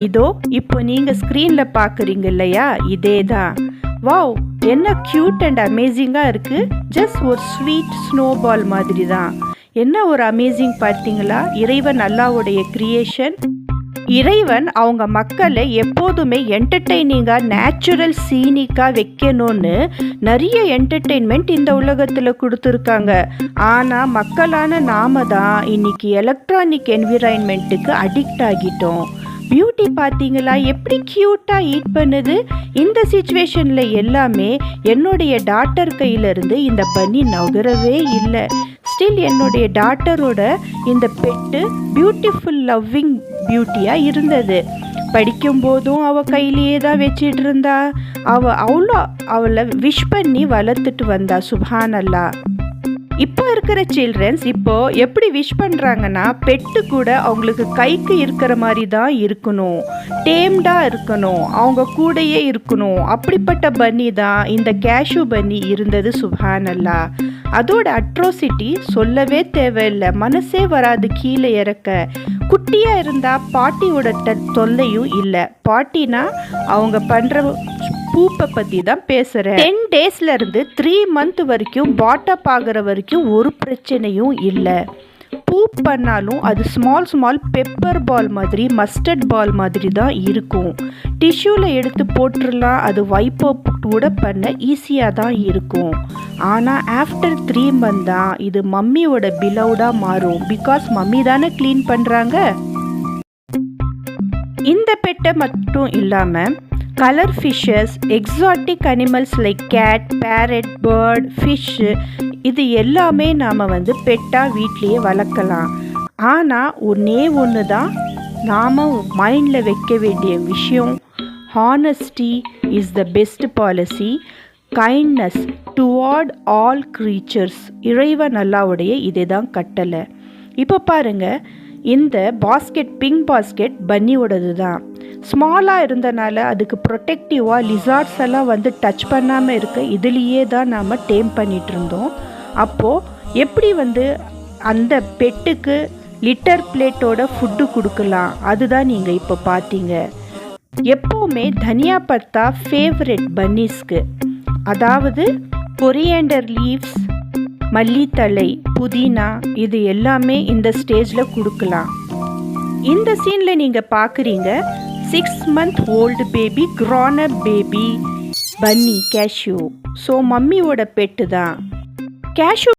இதோ இப்போ நீங்க ஸ்க்ரீன்ல பார்க்குறீங்க இல்லையா, இதே தான். வாவ், என்ன க்யூட் அண்ட் அமேசிங்காக இருக்குது. ஜஸ்ட் ஒரு ஸ்வீட் ஸ்னோபால் மாதிரி தான். என்ன ஒரு அமேசிங் பார்த்தீங்களா? இறைவன் அல்லாஹ்வுடைய கிரியேஷன். இறைவன் அவங்க மக்களை எப்போதுமே என்டர்டெய்னிங்காக நேச்சுரல் சீனிக்காக வைக்கணும்னு நிறைய என்டர்டெயின்மெண்ட் இந்த உலகத்தில் கொடுத்துருக்காங்க. ஆனால் மக்களான நாம தான் இன்னைக்கு எலக்ட்ரானிக் என்விரான்மெண்ட்டுக்கு அடிக்ட் ஆகிட்டோம். பியூட்டி பார்த்தீங்களா எப்படி க்யூட்டாக ஈட் பண்ணுது. இந்த சுச்சுவேஷனில் எல்லாமே என்னுடைய டாட்டர் கையிலேருந்து இந்த பன்னி நகரவே இல்லை. ஸ்டில் என்னுடைய டாட்டரோட இந்த பெட்டு பியூட்டிஃபுல் லவ்விங் பியூட்டியாக இருந்தது. படிக்கும்போதும் அவள் கையிலேயே தான் வச்சிட்டு இருந்தா. அவளை விஷ் பண்ணி வளர்த்துட்டு வந்தா. சுப்ஹானல்லாஹ். இப்போ இருக்கிற சில்ட்ரன்ஸ் இப்போ எப்படி விஷ் பண்ணுறாங்கன்னா, பெட்டு கூட அவங்களுக்கு கைக்கு இருக்கிற மாதிரி தான் இருக்கணும், டேம்டாக இருக்கணும், அவங்க கூடையே இருக்கணும். அப்படிப்பட்ட பன்னி தான் இந்த கேஷு பன்னி இருந்தது. சுப்ஹானல்லாஹ். அதோட அட்ரோசிட்டி சொல்லவே தேவையில்லை, மனசே வராது கீழே இறக்க. குட்டியாக இருந்தால் பாட்டியோட தொல்லையும் இல்லை. பாட்டினா அவங்க பண்ணுற பூப்பை பற்றி தான் பேசுகிறேன். 10 டேஸ்லேருந்து 3 மந்த் வரைக்கும் பாட்டப் ஆகிற வரைக்கும் ஒரு பிரச்சனையும் இல்லை. பூப் பண்ணாலும் அது ஸ்மால் பெப்பர் பால் மாதிரி, மஸ்டர்ட் பால் மாதிரி தான் இருக்கும். டிஷ்யூவில் எடுத்து போட்டுடலாம், அது வைப் அப் கூட பண்ண ஈஸியாக தான் இருக்கும். ஆனால் ஆஃப்டர் 3 மந்த் தான் இது மம்மியோட பிலவுடாக மாறும். பிகாஸ் மம்மி தானே க்ளீன் பண்ணுறாங்க. இந்த பெட்டை மட்டும் இல்லாமல் colour fishes, exotic animals like cat, parrot, bird, fish, இது எல்லாமே நாம் பெட்டாக வீட்லேயே வளர்க்கலாம். ஆனால் ஒன்று தான் நாம் மைண்டில் வைக்க வேண்டிய விஷயம், honesty is the best policy. Kindness toward all creatures. இறைவன் அல்லாஹ்வுடைய இதே தான் கட்டளை. இப்போ பாருங்கள், இந்த பாஸ்கெட், பிங்க் பாஸ்கெட் பன்னியோடது தான். ஸ்மாலாக இருந்தனால அதுக்கு ப்ரொடெக்டிவாக லிசார்ட்ஸ் எல்லாம் டச் பண்ணாமல் இருக்க இதுலேயே தான் நாம் டேம் பண்ணிகிட்டு இருந்தோம். அப்போது எப்படி அந்த பெட்டுக்கு லிட்டர் பிளேட்டோட ஃபுட்டு கொடுக்கலாம், அதுதான் நீங்கள் இப்போ பார்த்தீங்க. எப்போவுமே தனியா பத்தா ஃபேவரெட் பன்னீஸ்க்கு, அதாவது கொரியாண்டர் லீவ்ஸ், மல்லித்தழை, புதினா, இது எல்லாமே இந்த ஸ்டேஜில் கொடுக்கலாம். இந்த சீனில் நீங்கள் பார்க்குறீங்க 6 மந்த் ஓல்டு பேபி, க்ரான்-அப் பேபி பன்னி கேஷ்யூ. ஸோ மம்மியோட பெட்டு தான் கேஷ்யூ.